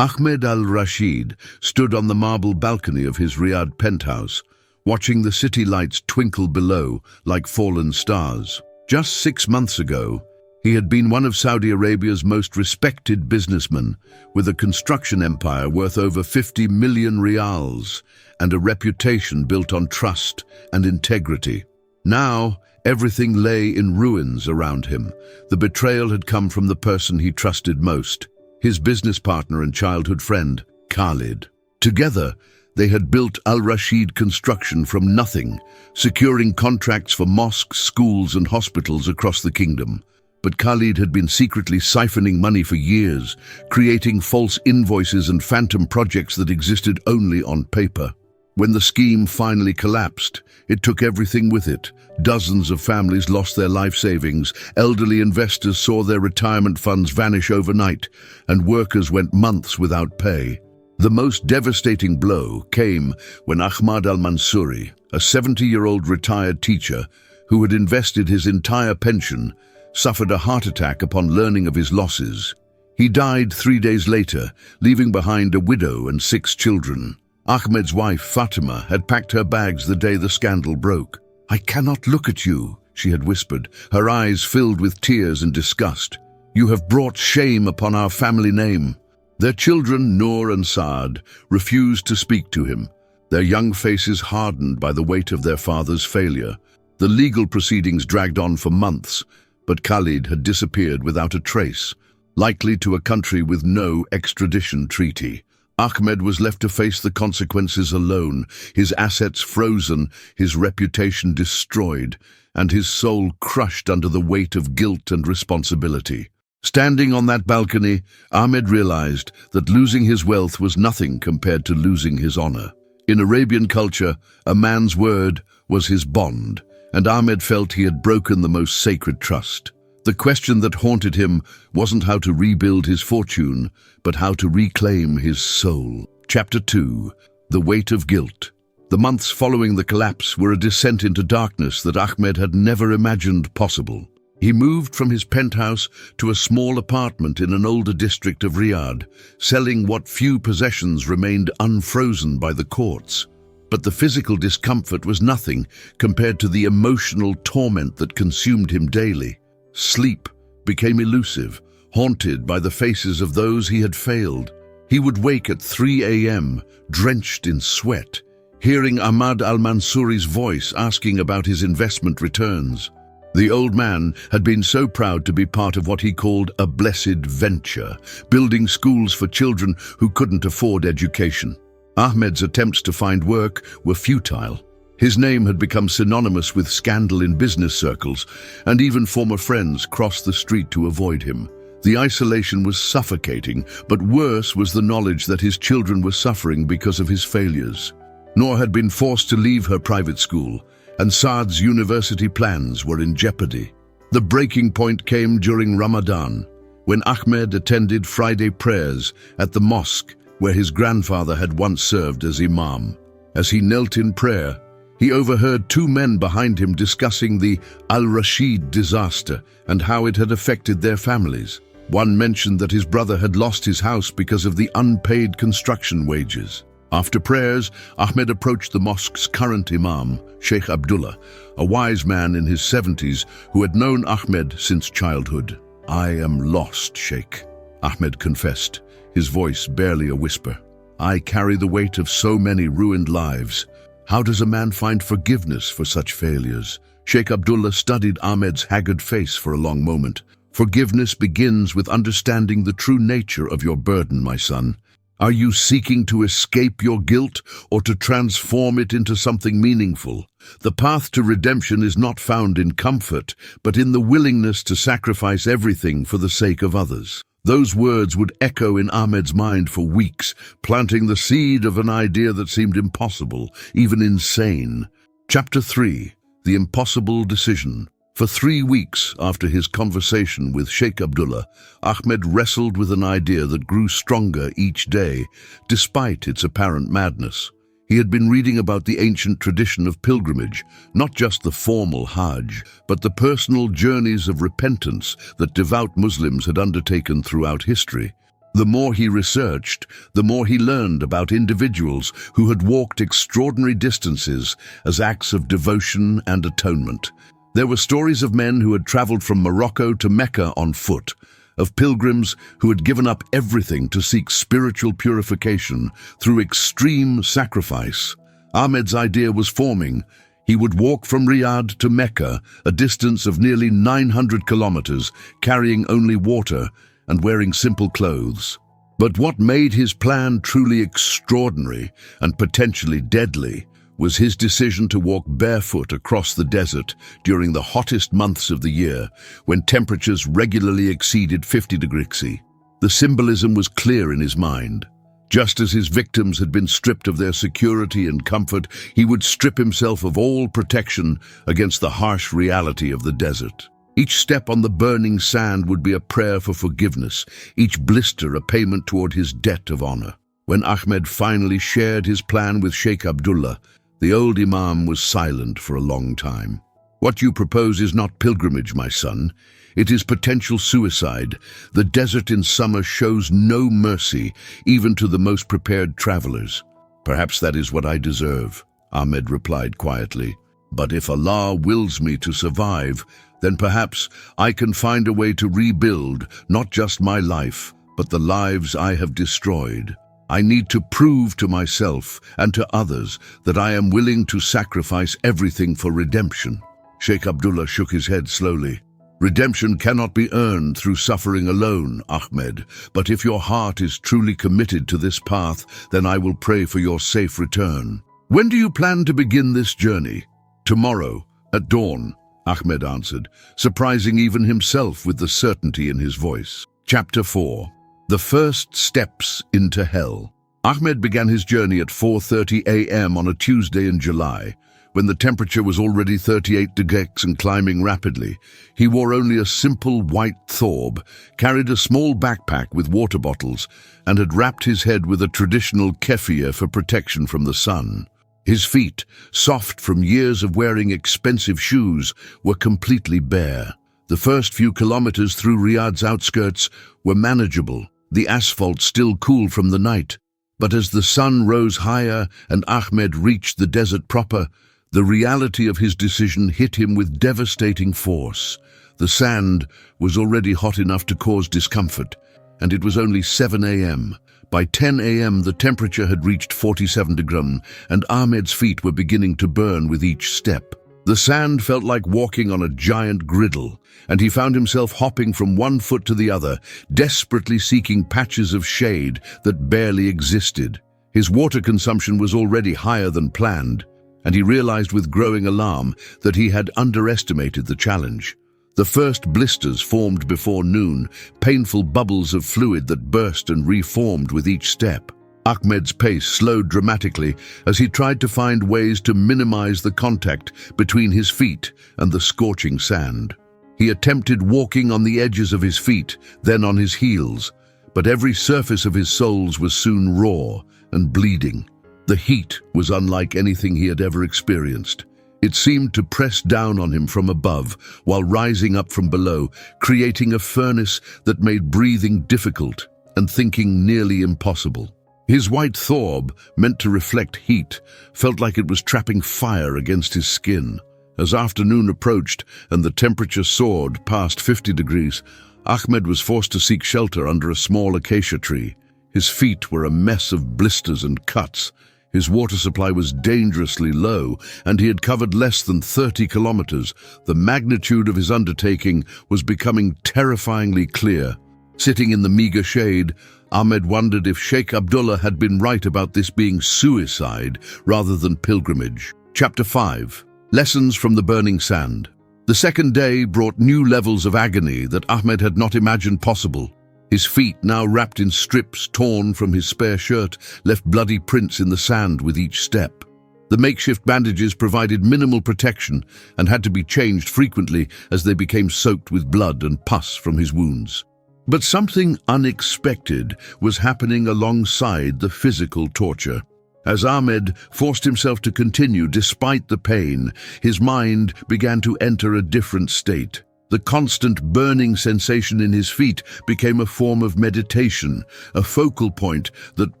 Ahmed Al-Rashid stood on the marble balcony of his Riyadh penthouse, watching the city lights twinkle below like fallen stars. Just 6 months ago, he had been one of Saudi Arabia's most respected businessmen, with a construction empire worth over 50 million riyals and a reputation built on trust and integrity. Now, everything lay in ruins around him. The betrayal had come from the person he trusted most, his business partner and childhood friend, Khalid. Together, they had built Al-Rashid construction from nothing, securing contracts for mosques, schools and hospitals across the kingdom. But Khalid had been secretly siphoning money for years, creating false invoices and phantom projects that existed only on paper. When the scheme finally collapsed, it took everything with it. Dozens of families lost their life savings, elderly investors saw their retirement funds vanish overnight, and workers went months without pay. The most devastating blow came when Ahmed Al-Mansuri, a 70-year-old retired teacher who had invested his entire pension, suffered a heart attack upon learning of his losses. He died 3 days later, leaving behind a widow and 6 children. Ahmed's wife, Fatima, had packed her bags the day the scandal broke. "I cannot look at you," she had whispered, her eyes filled with tears and disgust. "You have brought shame upon our family name." Their children, Noor and Saad, refused to speak to him, their young faces hardened by the weight of their father's failure. The legal proceedings dragged on for months, but Khalid had disappeared without a trace, likely to a country with no extradition treaty. Ahmed was left to face the consequences alone, his assets frozen, his reputation destroyed, and his soul crushed under the weight of guilt and responsibility. Standing on that balcony, Ahmed realized that losing his wealth was nothing compared to losing his honor. In Arabian culture, a man's word was his bond, and Ahmed felt he had broken the most sacred trust. The question that haunted him wasn't how to rebuild his fortune, but how to reclaim his soul. Chapter 2. The Weight of Guilt. The months following the collapse were a descent into darkness that Ahmed had never imagined possible. He moved from his penthouse to a small apartment in an older district of Riyadh, selling what few possessions remained unfrozen by the courts. But the physical discomfort was nothing compared to the emotional torment that consumed him daily. Sleep became elusive, haunted by the faces of those he had failed. He would wake at 3 a.m., drenched in sweat, hearing Ahmed Al-Mansuri's voice asking about his investment returns. The old man had been so proud to be part of what he called a blessed venture, building schools for children who couldn't afford education. Ahmed's attempts to find work were futile. His name had become synonymous with scandal in business circles, and even former friends crossed the street to avoid him. The isolation was suffocating, but worse was the knowledge that his children were suffering because of his failures. Noor had been forced to leave her private school, and Saad's university plans were in jeopardy. The breaking point came during Ramadan, when Ahmed attended Friday prayers at the mosque where his grandfather had once served as imam. As he knelt in prayer, he overheard 2 men behind him discussing the Al-Rashid disaster and how it had affected their families. One mentioned that his brother had lost his house because of the unpaid construction wages. After prayers, Ahmed approached the mosque's current imam, Sheikh Abdullah, a wise man in his 70s who had known Ahmed since childhood. "I am lost, Sheikh," Ahmed confessed, his voice barely a whisper. "I carry the weight of so many ruined lives. How does a man find forgiveness for such failures?" Sheikh Abdullah studied Ahmed's haggard face for a long moment. "Forgiveness begins with understanding the true nature of your burden, my son. Are you seeking to escape your guilt or to transform it into something meaningful? The path to redemption is not found in comfort, but in the willingness to sacrifice everything for the sake of others." Those words would echo in Ahmed's mind for weeks, planting the seed of an idea that seemed impossible, even insane. Chapter 3. The Impossible Decision. For 3 weeks after his conversation with Sheikh Abdullah, Ahmed wrestled with an idea that grew stronger each day, despite its apparent madness. He had been reading about the ancient tradition of pilgrimage, not just the formal Hajj, but the personal journeys of repentance that devout Muslims had undertaken throughout history. The more he researched, the more he learned about individuals who had walked extraordinary distances as acts of devotion and atonement. There were stories of men who had traveled from Morocco to Mecca on foot, of pilgrims who had given up everything to seek spiritual purification through extreme sacrifice. Ahmed's idea was forming. He would walk from Riyadh to Mecca, a distance of nearly 900 kilometers, carrying only water and wearing simple clothes. But what made his plan truly extraordinary and potentially deadly was his decision to walk barefoot across the desert during the hottest months of the year, when temperatures regularly exceeded 50 degrees C. The symbolism was clear in his mind. Just as his victims had been stripped of their security and comfort, he would strip himself of all protection against the harsh reality of the desert. Each step on the burning sand would be a prayer for forgiveness, each blister a payment toward his debt of honor. When Ahmed finally shared his plan with Sheikh Abdullah, the old imam was silent for a long time. "What you propose is not pilgrimage, my son. It is potential suicide. The desert in summer shows no mercy, even to the most prepared travelers." "Perhaps that is what I deserve," Ahmed replied quietly. "But if Allah wills me to survive, then perhaps I can find a way to rebuild not just my life, but the lives I have destroyed. I need to prove to myself and to others that I am willing to sacrifice everything for redemption." Sheikh Abdullah shook his head slowly. "Redemption cannot be earned through suffering alone, Ahmed, but if your heart is truly committed to this path, then I will pray for your safe return." "When do you plan to begin this journey?" "Tomorrow, at dawn," Ahmed answered, surprising even himself with the certainty in his voice. Chapter 4. The First Steps into Hell. Ahmed began his journey at 4:30 a.m. on a Tuesday in July, when the temperature was already 38 degrees and climbing rapidly. He wore only a simple white thorb, carried a small backpack with water bottles, and had wrapped his head with a traditional keffiyeh for protection from the sun. His feet, soft from years of wearing expensive shoes, were completely bare. The first few kilometers through Riyadh's outskirts were manageable, the asphalt still cool from the night. But as the sun rose higher and Ahmed reached the desert proper, the reality of his decision hit him with devastating force. The sand was already hot enough to cause discomfort, and it was only 7 a.m. By 10 a.m. the temperature had reached 47 degrees, and Ahmed's feet were beginning to burn with each step. The sand felt like walking on a giant griddle, and he found himself hopping from one foot to the other, desperately seeking patches of shade that barely existed. His water consumption was already higher than planned, and he realized with growing alarm that he had underestimated the challenge. The first blisters formed before noon, painful bubbles of fluid that burst and reformed with each step. Ahmed's pace slowed dramatically as he tried to find ways to minimize the contact between his feet and the scorching sand. He attempted walking on the edges of his feet, then on his heels, but every surface of his soles was soon raw and bleeding. The heat was unlike anything he had ever experienced. It seemed to press down on him from above while rising up from below, creating a furnace that made breathing difficult and thinking nearly impossible. His white thorb, meant to reflect heat, felt like it was trapping fire against his skin. As afternoon approached and the temperature soared past 50 degrees, Ahmed was forced to seek shelter under a small acacia tree. His feet were a mess of blisters and cuts. His water supply was dangerously low, and he had covered less than 30 kilometers. The magnitude of his undertaking was becoming terrifyingly clear. Sitting in the meager shade, Ahmed wondered if Sheikh Abdullah had been right about this being suicide rather than pilgrimage. Chapter 5. Lessons from the Burning Sand. The second day brought new levels of agony that Ahmed had not imagined possible. His feet, now wrapped in strips torn from his spare shirt, left bloody prints in the sand with each step. The makeshift bandages provided minimal protection and had to be changed frequently as they became soaked with blood and pus from his wounds. But something unexpected was happening alongside the physical torture. As Ahmed forced himself to continue despite the pain, his mind began to enter a different state. The constant burning sensation in his feet became a form of meditation, a focal point that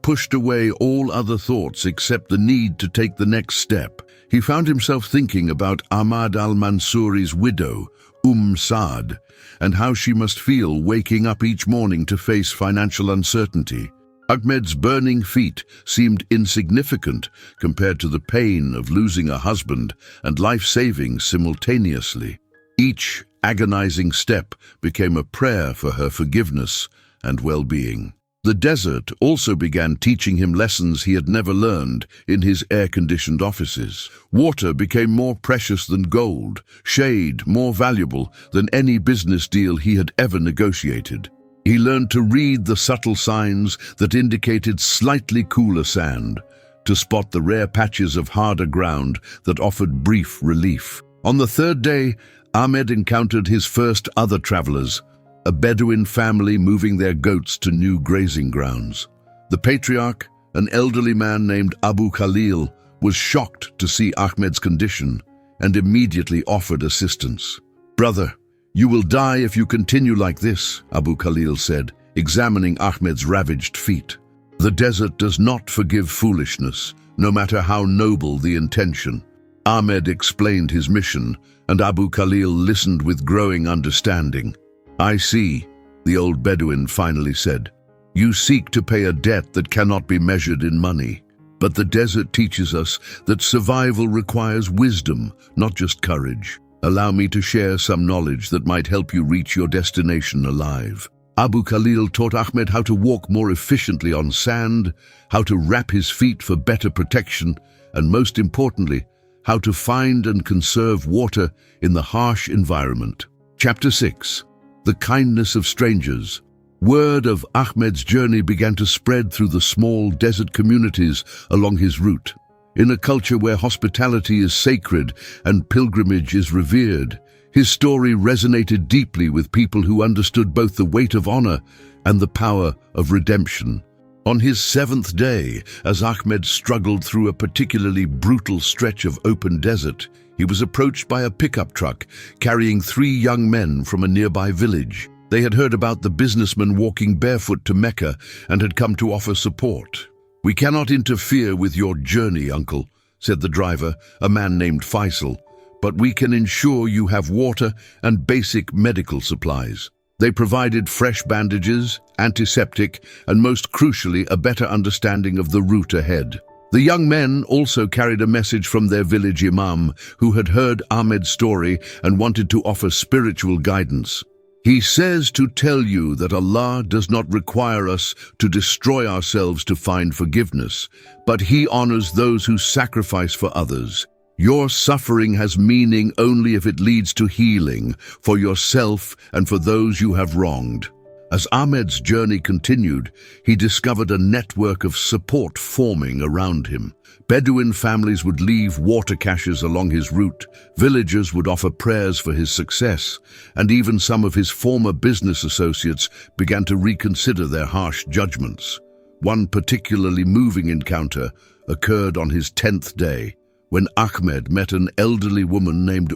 pushed away all other thoughts except the need to take the next step. He found himself thinking about Ahmad al-Mansuri's widow, Saad, and how she must feel waking up each morning to face financial uncertainty. Ahmed's burning feet seemed insignificant compared to the pain of losing a husband and life savings simultaneously. Each agonizing step became a prayer for her forgiveness and well-being. The desert also began teaching him lessons he had never learned in his air-conditioned offices. Water became more precious than gold, shade more valuable than any business deal he had ever negotiated. He learned to read the subtle signs that indicated slightly cooler sand, to spot the rare patches of harder ground that offered brief relief. On the third day, Ahmed encountered his first other travelers, a Bedouin family moving their goats to new grazing grounds. The patriarch, an elderly man named Abu Khalil, was shocked to see Ahmed's condition and immediately offered assistance. "Brother, you will die if you continue like this," Abu Khalil said, examining Ahmed's ravaged feet. "The desert does not forgive foolishness, no matter how noble the intention." Ahmed explained his mission, and Abu Khalil listened with growing understanding. "I see," the old Bedouin finally said. "You seek to pay a debt that cannot be measured in money. But the desert teaches us that survival requires wisdom, not just courage. Allow me to share some knowledge that might help you reach your destination alive." Abu Khalil taught Ahmed how to walk more efficiently on sand, how to wrap his feet for better protection, and most importantly, how to find and conserve water in the harsh environment. Chapter 6. The Kindness of Strangers. Word of Ahmed's journey began to spread through the small desert communities along his route. In a culture where hospitality is sacred and pilgrimage is revered, his story resonated deeply with people who understood both the weight of honor and the power of redemption. On his 7th day, as Ahmed struggled through a particularly brutal stretch of open desert, he was approached by a pickup truck carrying 3 young men from a nearby village. They had heard about the businessman walking barefoot to Mecca and had come to offer support. "We cannot interfere with your journey, uncle," said the driver, a man named Faisal, "but we can ensure you have water and basic medical supplies." They provided fresh bandages, antiseptic, and most crucially, a better understanding of the route ahead. The young men also carried a message from their village imam, who had heard Ahmed's story and wanted to offer spiritual guidance. "He says to tell you that Allah does not require us to destroy ourselves to find forgiveness, but He honors those who sacrifice for others. Your suffering has meaning only if it leads to healing for yourself and for those you have wronged." As Ahmed's journey continued, he discovered a network of support forming around him. Bedouin families would leave water caches along his route, villagers would offer prayers for his success, and even some of his former business associates began to reconsider their harsh judgments. One particularly moving encounter occurred on his 10th day, when Ahmed met an elderly woman named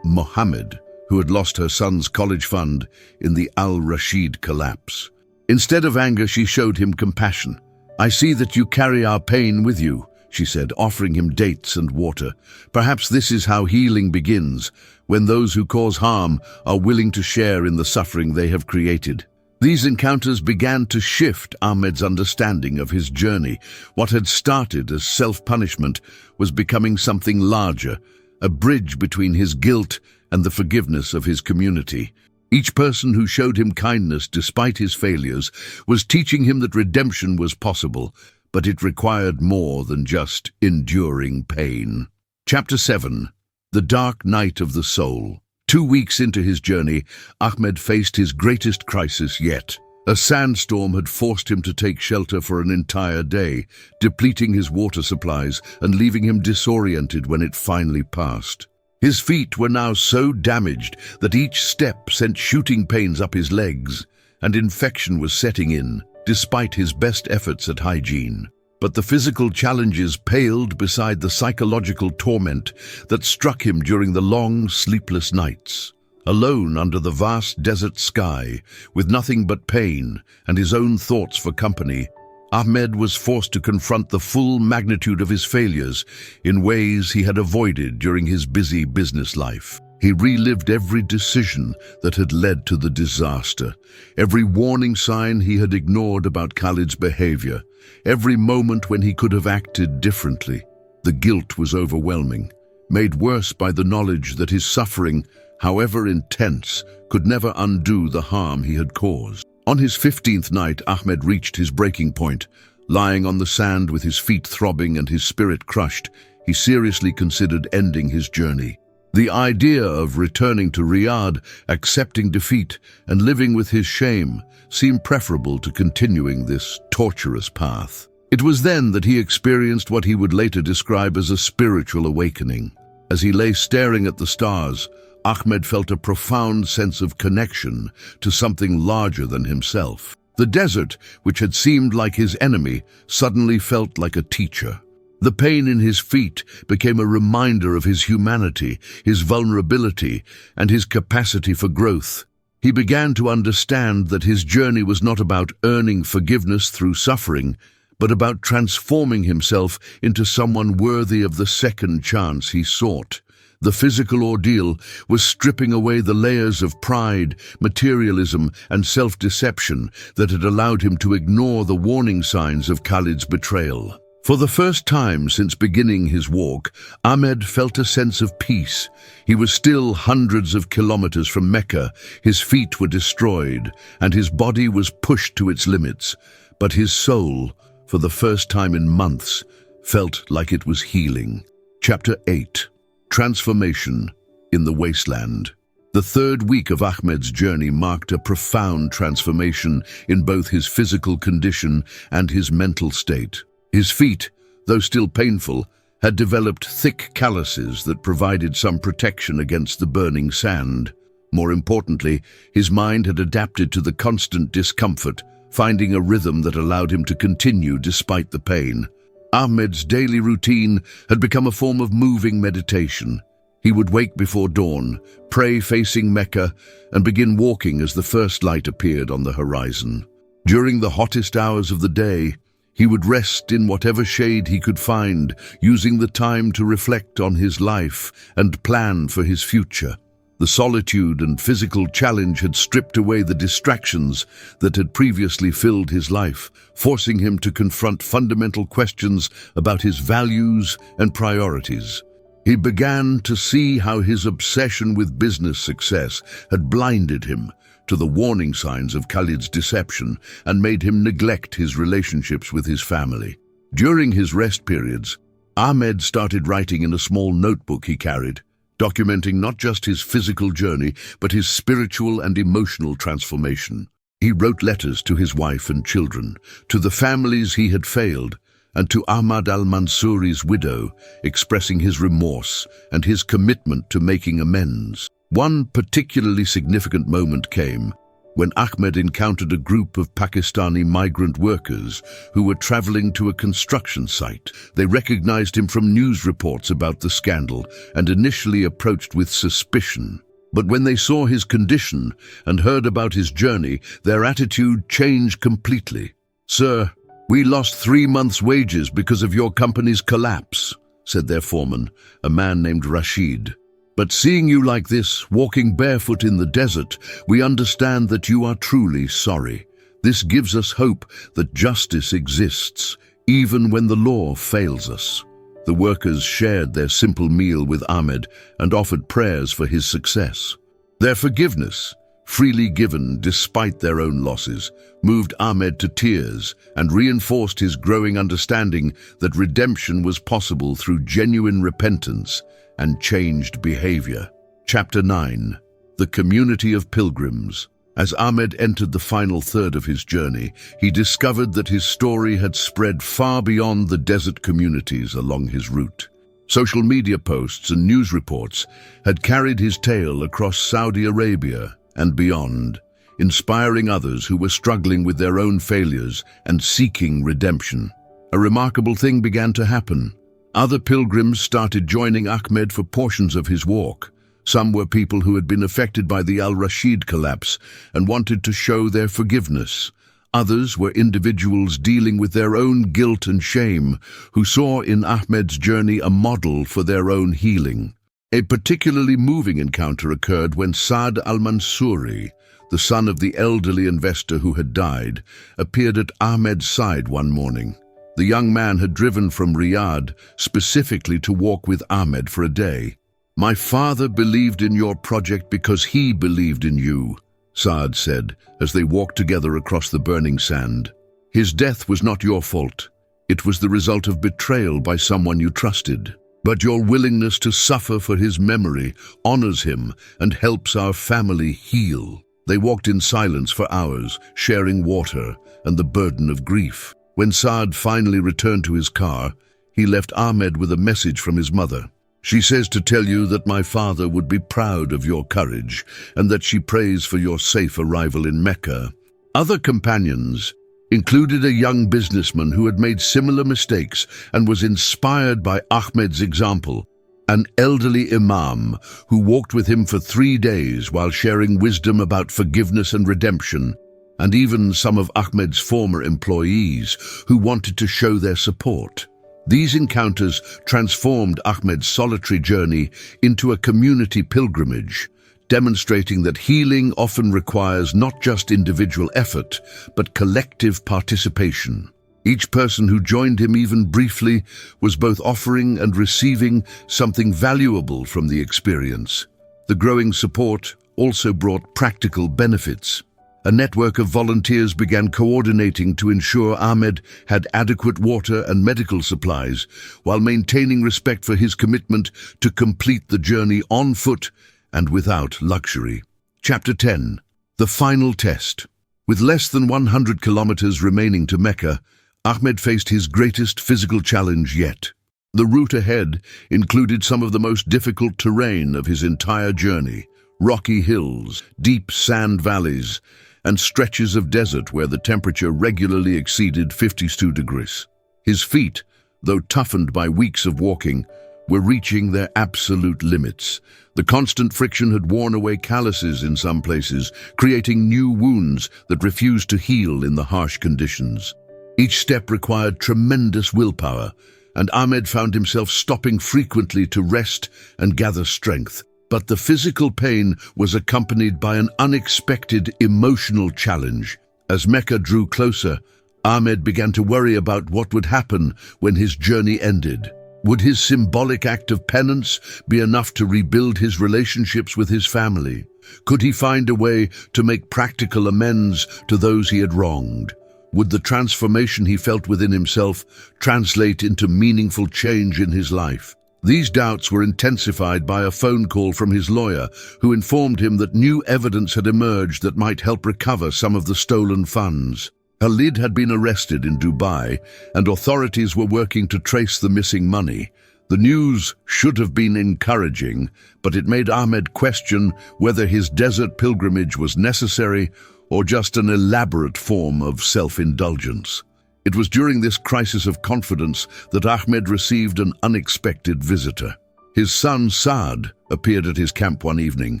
Mohammed, who had lost her son's college fund in the Al-Rashid collapse. Instead of anger, she showed him compassion. "I see that you carry our pain with you," she said, offering him dates and water. "Perhaps this is how healing begins, when those who cause harm are willing to share in the suffering they have created." These encounters began to shift Ahmed's understanding of his journey. What had started as self-punishment was becoming something larger, a bridge between his guilt and the forgiveness of his community. Each person who showed him kindness despite his failures was teaching him that redemption was possible, but it required more than just enduring pain. Chapter 7. The Dark Night of the Soul. 2 weeks into his journey, Ahmed faced his greatest crisis yet. A sandstorm had forced him to take shelter for an entire day, depleting his water supplies and leaving him disoriented when it finally passed. His feet were now so damaged that each step sent shooting pains up his legs, and infection was setting in, despite his best efforts at hygiene. But the physical challenges paled beside the psychological torment that struck him during the long, sleepless nights. Alone under the vast desert sky, with nothing but pain and his own thoughts for company, Ahmed was forced to confront the full magnitude of his failures in ways he had avoided during his busy business life. He relived every decision that had led to the disaster, every warning sign he had ignored about Khalid's behavior, every moment when he could have acted differently. The guilt was overwhelming, made worse by the knowledge that his suffering, however intense, could never undo the harm he had caused. On his 15th night, Ahmed reached his breaking point. Lying on the sand with his feet throbbing and his spirit crushed, he seriously considered ending his journey. The idea of returning to Riyadh, accepting defeat, and living with his shame seemed preferable to continuing this torturous path. It was then that he experienced what he would later describe as a spiritual awakening. As he lay staring at the stars, Ahmed felt a profound sense of connection to something larger than himself. The desert, which had seemed like his enemy, suddenly felt like a teacher. The pain in his feet became a reminder of his humanity, his vulnerability, and his capacity for growth. He began to understand that his journey was not about earning forgiveness through suffering, but about transforming himself into someone worthy of the second chance he sought. The physical ordeal was stripping away the layers of pride, materialism, and self-deception that had allowed him to ignore the warning signs of Khalid's betrayal. For the first time since beginning his walk, Ahmed felt a sense of peace. He was still hundreds of kilometers from Mecca, his feet were destroyed, and his body was pushed to its limits. But his soul, for the first time in months, felt like it was healing. Chapter 8. Transformation in the Wasteland. The third week of Ahmed's journey marked a profound transformation in both his physical condition and his mental state. His feet, though still painful, had developed thick calluses that provided some protection against the burning sand. More importantly, his mind had adapted to the constant discomfort, finding a rhythm that allowed him to continue despite the pain. Ahmed's daily routine had become a form of moving meditation. He would wake before dawn, pray facing Mecca, and begin walking as the first light appeared on the horizon. During the hottest hours of the day, he would rest in whatever shade he could find, using the time to reflect on his life and plan for his future. The solitude and physical challenge had stripped away the distractions that had previously filled his life, forcing him to confront fundamental questions about his values and priorities. He began to see how his obsession with business success had blinded him to the warning signs of Khalid's deception and made him neglect his relationships with his family. During his rest periods, Ahmed started writing in a small notebook he carried, documenting not just his physical journey, but his spiritual and emotional transformation. He wrote letters to his wife and children, to the families he had failed, and to Ahmad al-Mansuri's widow, expressing his remorse and his commitment to making amends. One particularly significant moment came when Ahmed encountered a group of Pakistani migrant workers who were traveling to a construction site. They recognized him from news reports about the scandal and initially approached with suspicion. But when they saw his condition and heard about his journey, their attitude changed completely. "Sir, we lost 3 months' wages because of your company's collapse," said their foreman, a man named Rashid. "But seeing you like this, walking barefoot in the desert, we understand that you are truly sorry. This gives us hope that justice exists, even when the law fails us." The workers shared their simple meal with Ahmed and offered prayers for his success. Their forgiveness, freely given despite their own losses, moved Ahmed to tears and reinforced his growing understanding that redemption was possible through genuine repentance and changed behavior. Chapter 9. The Community of Pilgrims. As Ahmed entered the final third of his journey, he discovered that his story had spread far beyond the desert communities along his route. Social media posts and news reports had carried his tale across Saudi Arabia and beyond, inspiring others who were struggling with their own failures and seeking redemption. A remarkable thing began to happen. Other pilgrims started joining Ahmed for portions of his walk, Some were people who had been affected by the Al-Rashid collapse and wanted to show their forgiveness. Others were individuals dealing with their own guilt and shame, who saw in Ahmed's journey a model for their own healing. A particularly moving encounter occurred when Saad al-Mansuri, the son of the elderly investor who had died, appeared at Ahmed's side one morning. The young man had driven from Riyadh specifically to walk with Ahmed for a day. "My father believed in your project because he believed in you," Saad said as they walked together across the burning sand. "His death was not your fault. It was the result of betrayal by someone you trusted. But your willingness to suffer for his memory honors him and helps our family heal." They walked in silence for hours, sharing water and the burden of grief. When Saad finally returned to his car, he left Ahmed with a message from his mother. "She says to tell you that my father would be proud of your courage and that she prays for your safe arrival in Mecca." Other companions included a young businessman who had made similar mistakes and was inspired by Ahmed's example, an elderly imam who walked with him for 3 days while sharing wisdom about forgiveness and redemption, and even some of Ahmed's former employees who wanted to show their support. These encounters transformed Ahmed's solitary journey into a community pilgrimage, demonstrating that healing often requires not just individual effort, but collective participation. Each person who joined him even briefly was both offering and receiving something valuable from the experience. The growing support also brought practical benefits. A network of volunteers began coordinating to ensure Ahmed had adequate water and medical supplies, while maintaining respect for his commitment to complete the journey on foot and without luxury. Chapter 10. The Final Test. With less than 100 kilometers remaining to Mecca, Ahmed faced his greatest physical challenge yet. The route ahead included some of the most difficult terrain of his entire journey: rocky hills, deep sand valleys, and stretches of desert where the temperature regularly exceeded 52 degrees. His feet, though toughened by weeks of walking, were reaching their absolute limits. The constant friction had worn away calluses in some places, creating new wounds that refused to heal in the harsh conditions. Each step required tremendous willpower, and Ahmed found himself stopping frequently to rest and gather strength. But the physical pain was accompanied by an unexpected emotional challenge. As Mecca drew closer, Ahmed began to worry about what would happen when his journey ended. Would his symbolic act of penance be enough to rebuild his relationships with his family? Could he find a way to make practical amends to those he had wronged? Would the transformation he felt within himself translate into meaningful change in his life? These doubts were intensified by a phone call from his lawyer, who informed him that new evidence had emerged that might help recover some of the stolen funds. Khalid had been arrested in Dubai, and authorities were working to trace the missing money. The news should have been encouraging, but it made Ahmed question whether his desert pilgrimage was necessary or just an elaborate form of self-indulgence. It was during this crisis of confidence that Ahmed received an unexpected visitor. His son Saad appeared at his camp one evening,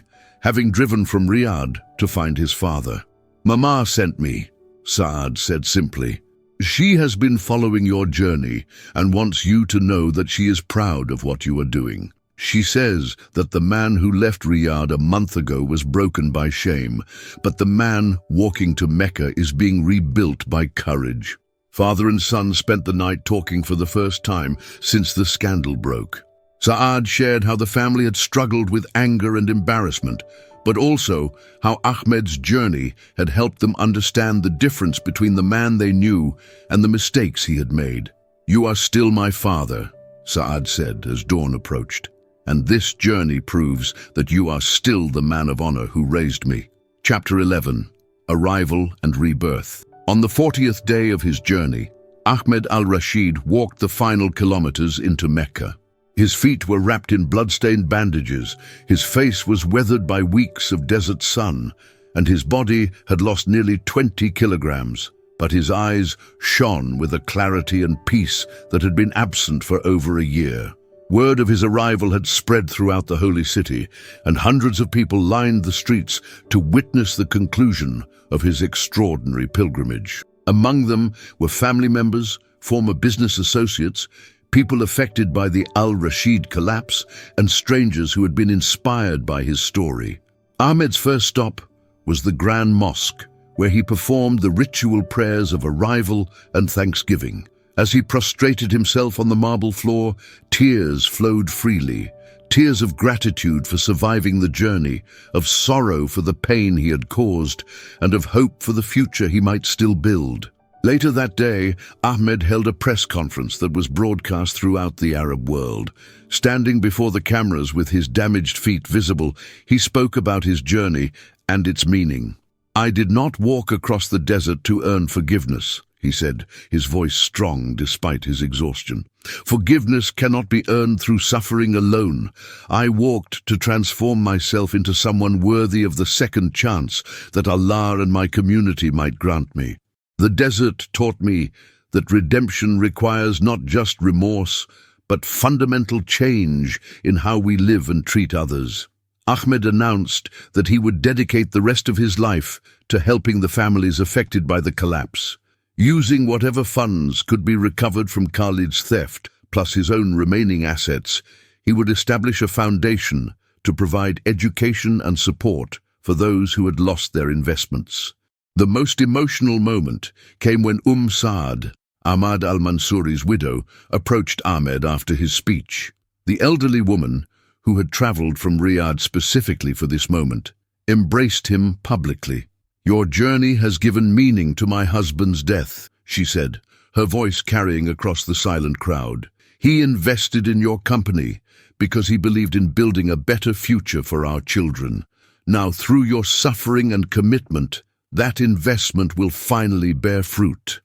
having driven from Riyadh to find his father. "Mama sent me," Saad said simply. "She has been following your journey and wants you to know that she is proud of what you are doing. She says that the man who left Riyadh a month ago was broken by shame, but the man walking to Mecca is being rebuilt by courage." Father and son spent the night talking for the first time since the scandal broke. Saad shared how the family had struggled with anger and embarrassment, but also how Ahmed's journey had helped them understand the difference between the man they knew and the mistakes he had made. "You are still my father," Saad said as dawn approached, "and this journey proves that you are still the man of honor who raised me." Chapter 11. Arrival and Rebirth. On the 40th day of his journey, Ahmed Al-Rashid walked the final kilometers into Mecca. His feet were wrapped in blood-stained bandages, his face was weathered by weeks of desert sun, and his body had lost nearly 20 kilograms. But his eyes shone with a clarity and peace that had been absent for over a year. Word of his arrival had spread throughout the holy city, and hundreds of people lined the streets to witness the conclusion of his extraordinary pilgrimage. Among them were family members, former business associates, people affected by the Al-Rashid collapse, and strangers who had been inspired by his story. Ahmed's first stop was the Grand Mosque, where he performed the ritual prayers of arrival and thanksgiving. As he prostrated himself on the marble floor, tears flowed freely, tears of gratitude for surviving the journey, of sorrow for the pain he had caused, and of hope for the future he might still build. Later that day, Ahmed held a press conference that was broadcast throughout the Arab world. Standing before the cameras with his damaged feet visible, he spoke about his journey and its meaning. "I did not walk across the desert to earn forgiveness," he said, his voice strong despite his exhaustion. "Forgiveness cannot be earned through suffering alone. I walked to transform myself into someone worthy of the second chance that Allah and my community might grant me. The desert taught me that redemption requires not just remorse, but fundamental change in how we live and treat others." Ahmed announced that he would dedicate the rest of his life to helping the families affected by the collapse. Using whatever funds could be recovered from Khalid's theft, plus his own remaining assets, he would establish a foundation to provide education and support for those who had lost their investments. The most emotional moment came when Saad, Ahmad al-Mansuri's widow, approached Ahmed after his speech. The elderly woman, who had traveled from Riyadh specifically for this moment, embraced him publicly. "Your journey has given meaning to my husband's death," she said, her voice carrying across the silent crowd. "He invested in your company because he believed in building a better future for our children. Now, through your suffering and commitment, that investment will finally bear fruit."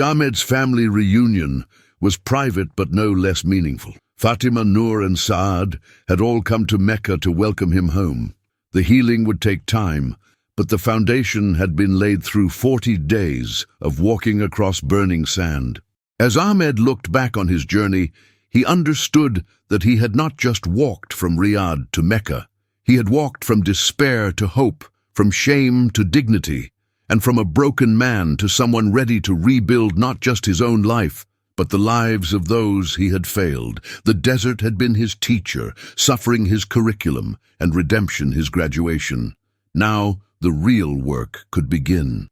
Ahmed's family reunion was private but no less meaningful. Fatima, Noor, and Saad had all come to Mecca to welcome him home. The healing would take time, but the foundation had been laid through 40 days of walking across burning sand. As Ahmed looked back on his journey, he understood that he had not just walked from Riyadh to Mecca. He had walked from despair to hope, from shame to dignity, and from a broken man to someone ready to rebuild not just his own life, but the lives of those he had failed. The desert had been his teacher, suffering his curriculum, and redemption his graduation. Now the real work could begin.